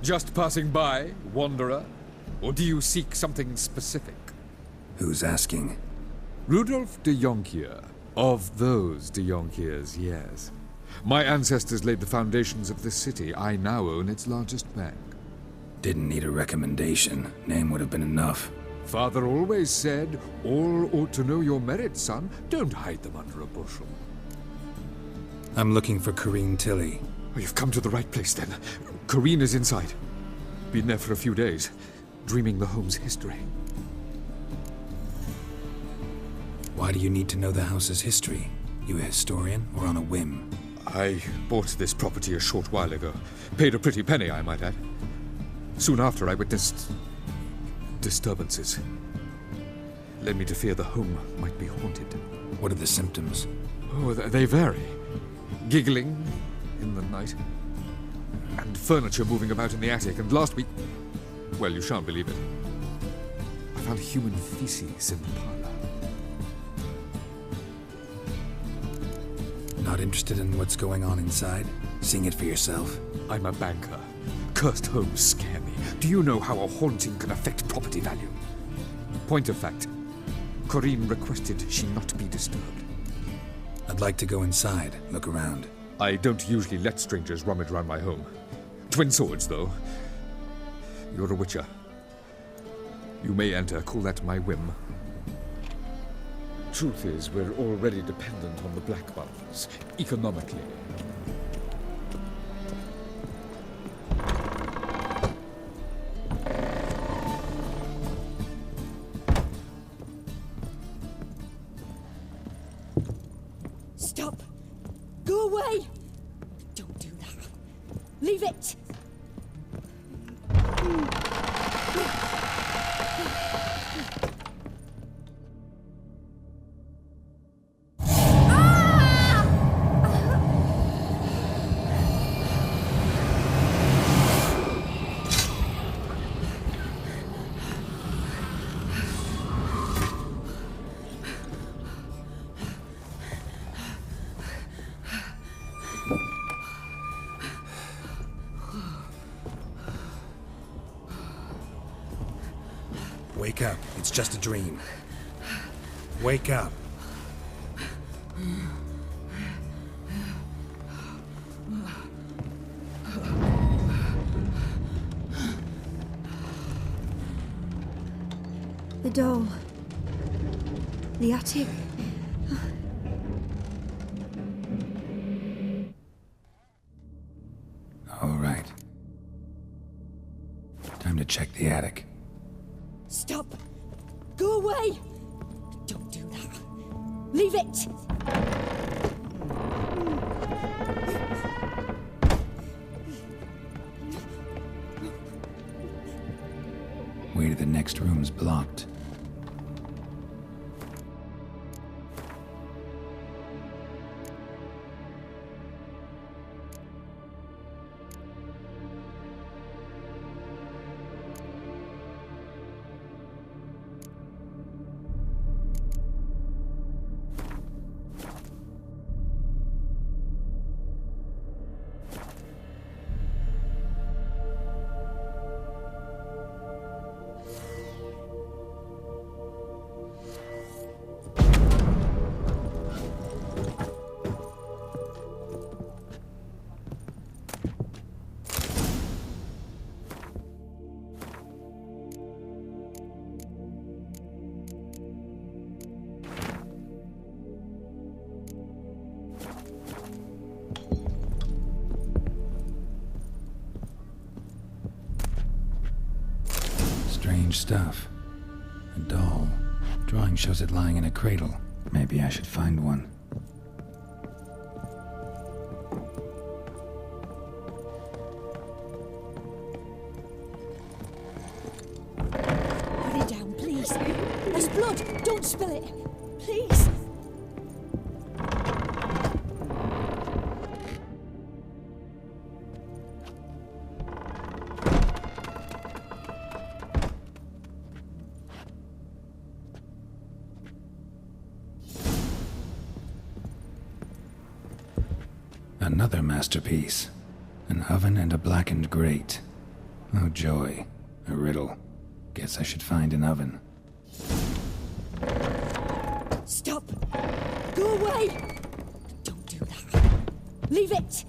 Just passing by, wanderer? Or do you seek something specific? Who's asking? Rudolf de Jonkier. Of those de Jonkiers, yes. My ancestors laid the foundations of this city. I now own its largest bank. Didn't need a recommendation. Name would have been enough. Father always said, all ought to know your merits, son. Don't hide them under a bushel. I'm looking for Corrine Tilly. Oh, you've come to the right place, then. Corrine is inside. Been there for a few days, dreaming the home's history. Why do you need to know the house's history? You a historian, or on a whim? I bought this property a short while ago. Paid a pretty penny, I might add. Soon after, I witnessed disturbances. Led me to fear the home might be haunted. What are the symptoms? Oh, they vary. Giggling in the night, and furniture moving about in the attic, and last week, well, you shan't believe it, I found human feces in the parlor. Not interested in what's going on inside? Seeing it for yourself? I'm a banker. Cursed homes scare me. Do you know how a haunting can affect property value? Point of fact, Corrine requested she not be disturbed. I'd like to go inside, look around. I don't usually let strangers rummage around my home. Twin swords, though. You're a witcher. You may enter, call that my whim. Truth is, we're already dependent on the Black Ones, economically. Stop! Go away! Don't do that. Leave it! Wake up. It's just a dream. Wake up. The doll. The attic. All right. Time to check the attic. Stop! Go away! Don't do that. Leave it! Way to the next room's blocked. Strange stuff. A doll. Drawing shows it lying in a cradle. Maybe I should find one. Put it down, please. There's blood. Don't spill it. Please. Another masterpiece. An oven and a blackened grate. Oh joy. A riddle. Guess I should find an oven. Stop! Go away! Don't do that. Leave it!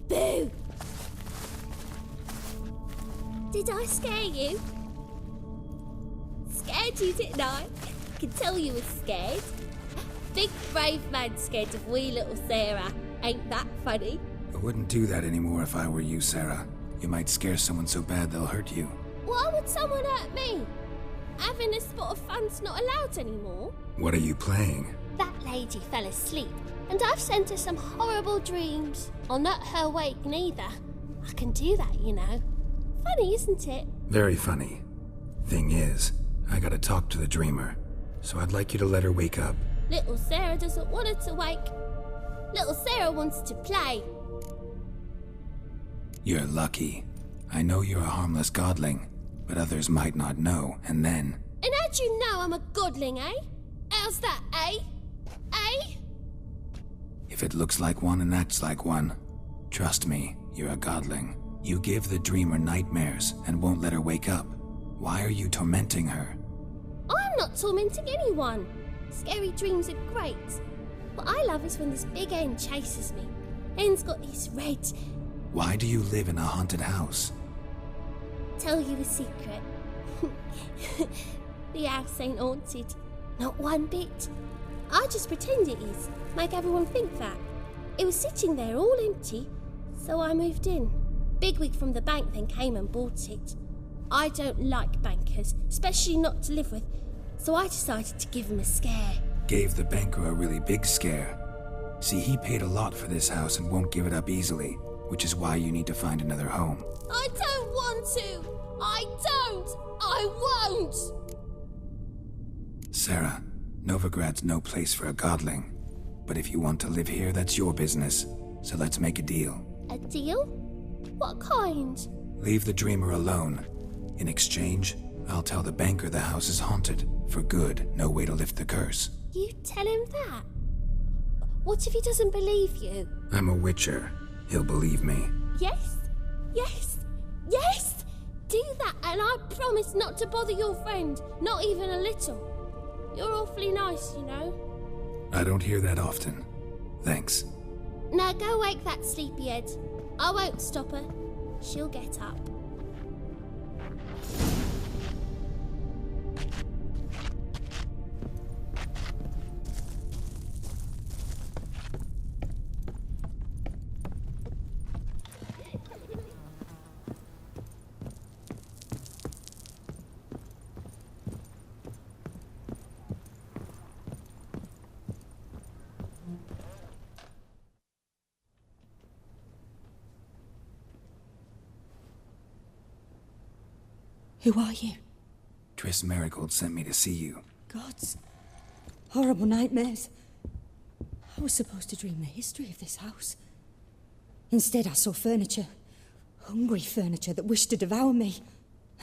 Boo! Did I scare you? Scared you, didn't I? Can tell you was scared. Big brave man scared of wee little Sarah. Ain't that funny? I wouldn't do that anymore if I were you, Sarah. You might scare someone so bad they'll hurt you. Why would someone hurt me? Having a spot of fun's not allowed anymore. What are you playing? That lady fell asleep, and I've sent her some horrible dreams. I'll not her wake neither. I can do that, you know. Funny, isn't it? Very funny. Thing is, I gotta talk to the dreamer, so I'd like you to let her wake up. Little Sarah doesn't want her to wake. Little Sarah wants to play. You're lucky. I know you're a harmless godling, but others might not know, and then... And how'd you know I'm a godling, eh? How's that, eh? Eh? If it looks like one and acts like one, trust me, you're a godling. You give the dreamer nightmares and won't let her wake up. Why are you tormenting her? I'm not tormenting anyone. Scary dreams are great. What I love is when this big hen chases me. Hen's got his red. Why do you live in a haunted house? Tell you a secret. The house ain't haunted. Not one bit. I just pretend it is. Make everyone think that. It was sitting there all empty, so I moved in. Bigwig from the bank then came and bought it. I don't like bankers, especially not to live with, so I decided to give him a scare. Gave the banker a really big scare. See, he paid a lot for this house and won't give it up easily, which is why you need to find another home. I don't want to! I don't! I won't! Sarah, Novigrad's no place for a godling. But if you want to live here, that's your business. So let's make a deal. A deal? What kind? Leave the dreamer alone. In exchange, I'll tell the banker the house is haunted. For good, no way to lift the curse. You tell him that? What if he doesn't believe you? I'm a witcher. He'll believe me. Yes? Yes? Yes! Do that and I promise not to bother your friend. Not even a little. You're awfully nice, you know. I don't hear that often. Thanks. Now go wake that sleepyhead. I won't stop her. She'll get up. Who are you? Triss Marigold sent me to see you. Gods. Horrible nightmares. I was supposed to dream the history of this house. Instead, I saw furniture. Hungry furniture that wished to devour me.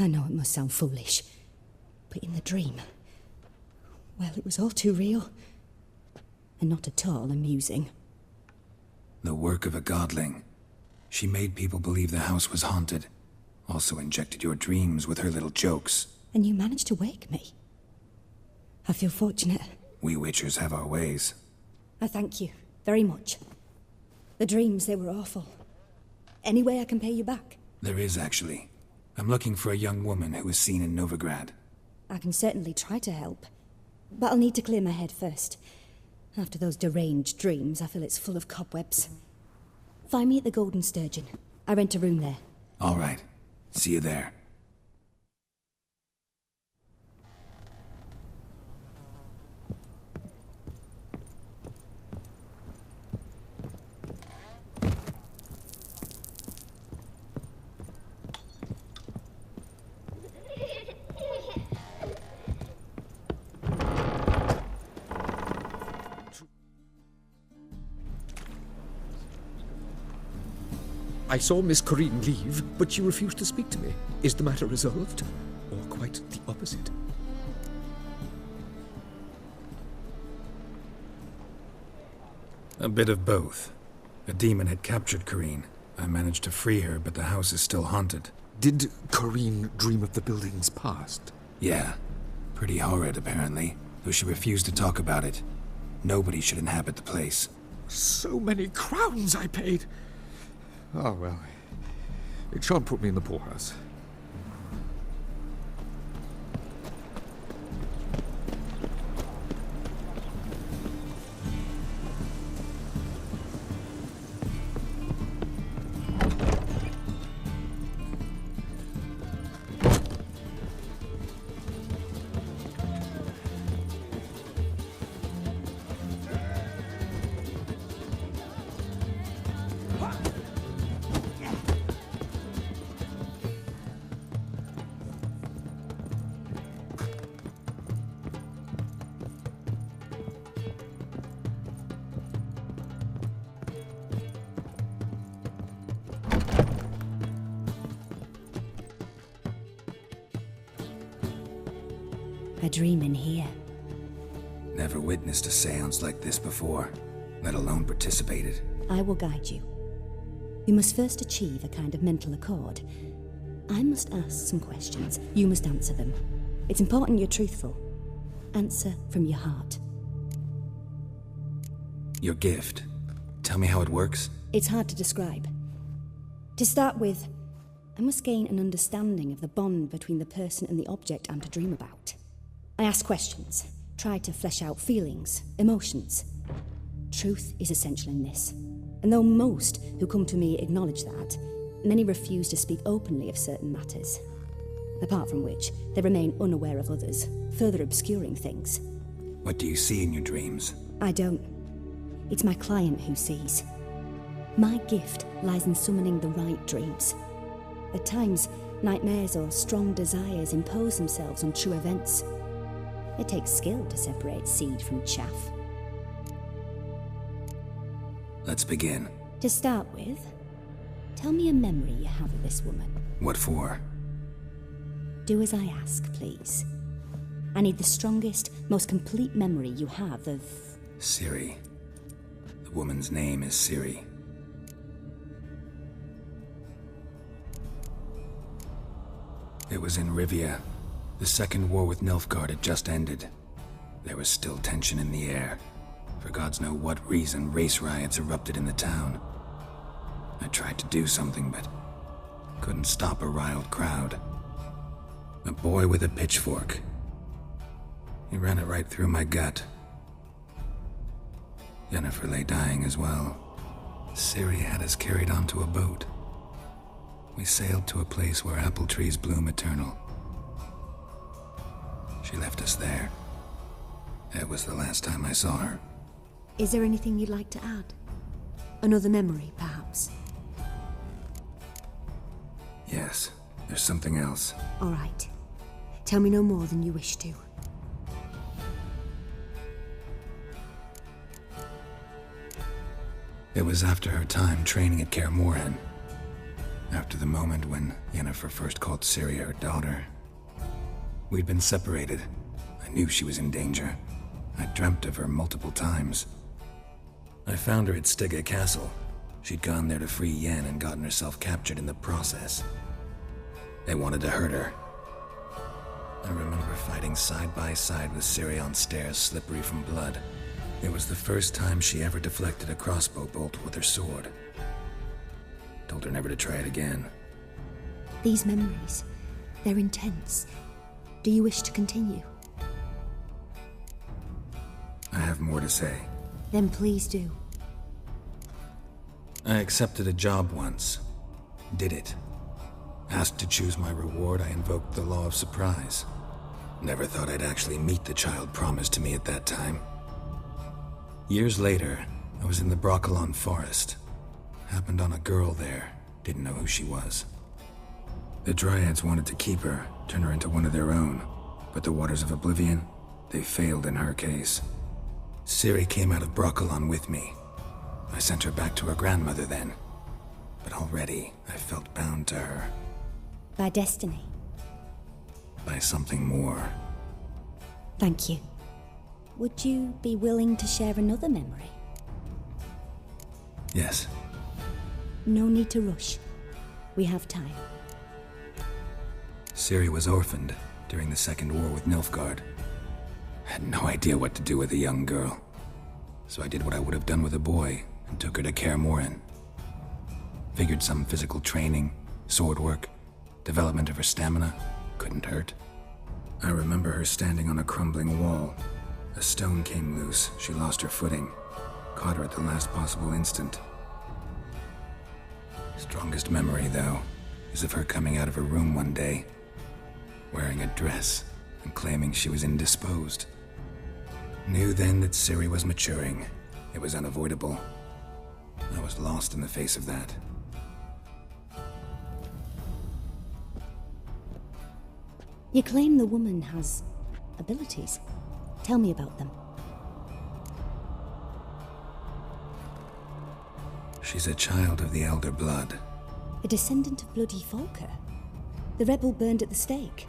I know it must sound foolish, but in the dream, well, it was all too real. And not at all amusing. The work of a godling. She made people believe the house was haunted. Also injected your dreams with her little jokes. And you managed to wake me. I feel fortunate. We witchers have our ways. I thank you very much. The dreams, they were awful. Any way I can pay you back? There is, actually. I'm looking for a young woman who was seen in Novigrad. I can certainly try to help. But I'll need to clear my head first. After those deranged dreams, I feel it's full of cobwebs. Find me at the Golden Sturgeon. I rent a room there. All right. See you there. I saw Miss Corrine leave, but she refused to speak to me. Is the matter resolved? Or quite the opposite? A bit of both. A demon had captured Corrine. I managed to free her, but the house is still haunted. Did Corrine dream of the building's past? Yeah. Pretty horrid, apparently, though she refused to talk about it. Nobody should inhabit the place. So many crowns I paid! Oh, well. It shan't put me in the poorhouse. A dream in here. Never witnessed a seance like this before, let alone participated. I will guide you. You must first achieve a kind of mental accord. I must ask some questions. You must answer them. It's important you're truthful. Answer from your heart. Your gift. Tell me how it works. It's hard to describe. To start with, I must gain an understanding of the bond between the person and the object I'm to dream about. I ask questions, try to flesh out feelings, emotions. Truth is essential in this, and though most who come to me acknowledge that, many refuse to speak openly of certain matters. Apart from which, they remain unaware of others, further obscuring things. What do you see in your dreams? I don't. It's my client who sees. My gift lies in summoning the right dreams. At times, nightmares or strong desires impose themselves on true events. It takes skill to separate seed from chaff. Let's begin. To start with, tell me a memory you have of this woman. What for? Do as I ask, please. I need the strongest, most complete memory you have of... Ciri. The woman's name is Ciri. It was in Rivia. The Second War with Nilfgaard had just ended. There was still tension in the air. For gods know what reason, race riots erupted in the town. I tried to do something, but couldn't stop a riled crowd. A boy with a pitchfork. He ran it right through my gut. Yennefer lay dying as well. Ciri had us carried onto a boat. We sailed to a place where apple trees bloom eternal. She left us there. That was the last time I saw her. Is there anything you'd like to add? Another memory, perhaps? Yes, there's something else. All right. Tell me no more than you wish to. It was after her time training at Kaer Morhen. After the moment when Yennefer first called Ciri her daughter. We'd been separated. I knew she was in danger. I dreamt of her multiple times. I found her at Stygga Castle. She'd gone there to free Yen and gotten herself captured in the process. They wanted to hurt her. I remember fighting side by side with Ciri on stairs slippery from blood. It was the first time she ever deflected a crossbow bolt with her sword. Told her never to try it again. These memories, they're intense. Do you wish to continue? I have more to say. Then please do. I accepted a job once. Did it. Asked to choose my reward, I invoked the law of surprise. Never thought I'd actually meet the child promised to me at that time. Years later, I was in the Broccolon forest. Happened on a girl there. Didn't know who she was. The Dryads wanted to keep her, turn her into one of their own. But the Waters of Oblivion, they failed in her case. Ciri came out of Broccolon with me. I sent her back to her grandmother then. but already I felt bound to her. By destiny. By something more. Thank you. Would you be willing to share another memory? Yes. No need to rush. We have time. Ciri was orphaned during the Second War with Nilfgaard. I had no idea what to do with a young girl. So I did what I would have done with a boy and took her to Kaer Morhen. Figured some physical training, sword work, development of her stamina couldn't hurt. I remember her standing on a crumbling wall. A stone came loose, she lost her footing, caught her at the last possible instant. Strongest memory, though, is of her coming out of her room one day, wearing a dress and claiming she was indisposed. Knew then that Ciri was maturing. It was unavoidable. I was lost in the face of that. You claim the woman has abilities. Tell me about them. She's a child of the Elder Blood. A descendant of bloody Falker. The rebel burned at the stake.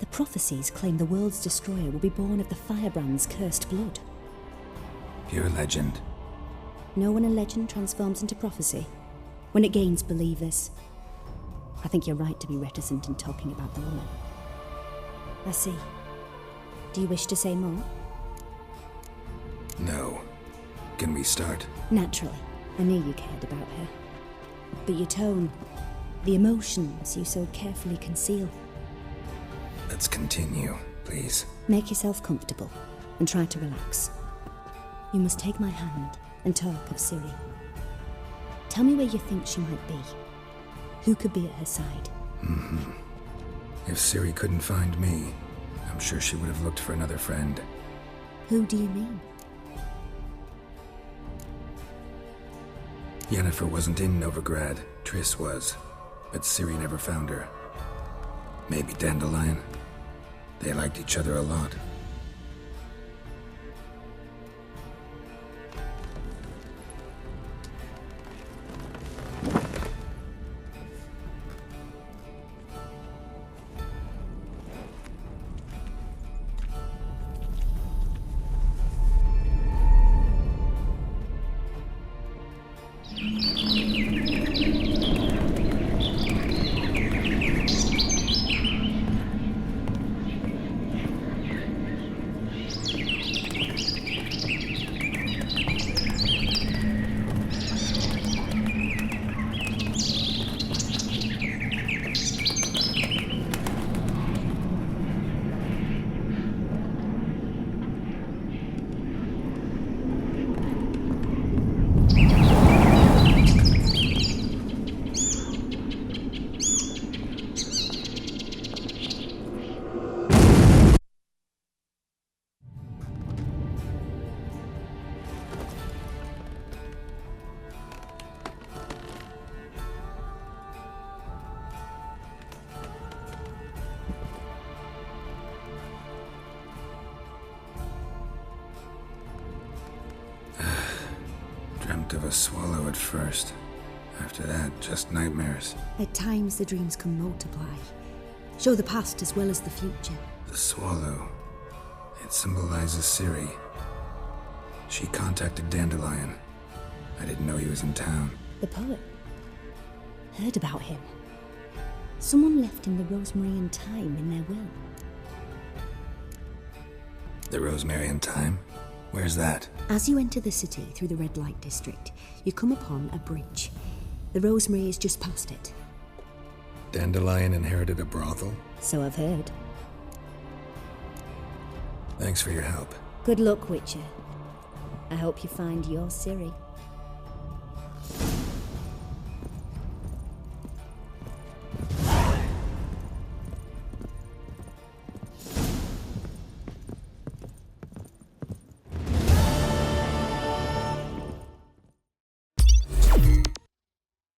The prophecies claim the world's destroyer will be born of the firebrand's cursed blood. Pure legend. Know when a legend transforms into prophecy? When it gains believers. I think you're right to be reticent in talking about the woman. I see. Do you wish to say more? No. Can we start? Naturally. I knew you cared about her. But your tone, the emotions you so carefully conceal. Let's continue, please. Make yourself comfortable and try to relax. You must take my hand and talk of Ciri. Tell me where you think she might be. Who could be at her side? If Ciri couldn't find me, I'm sure she would have looked for another friend. Who do you mean? Yennefer wasn't in Novigrad, Triss was, but Ciri never found her. Maybe Dandelion. They liked each other a lot. Dreamt of a swallow at first. After that, just nightmares. At times the dreams can multiply. Show the past as well as the future. The swallow. It symbolizes Ciri. She contacted Dandelion. I didn't know he was in town. The poet. Heard about him. Someone left him the Rosemary Thyme in their will. The Rosemary Thyme? Where's that? As you enter the city through the red light district, you come upon a bridge. The Rosemary is just past it. Dandelion inherited a brothel? So I've heard. Thanks for your help. Good luck, Witcher. I hope you find your Ciri.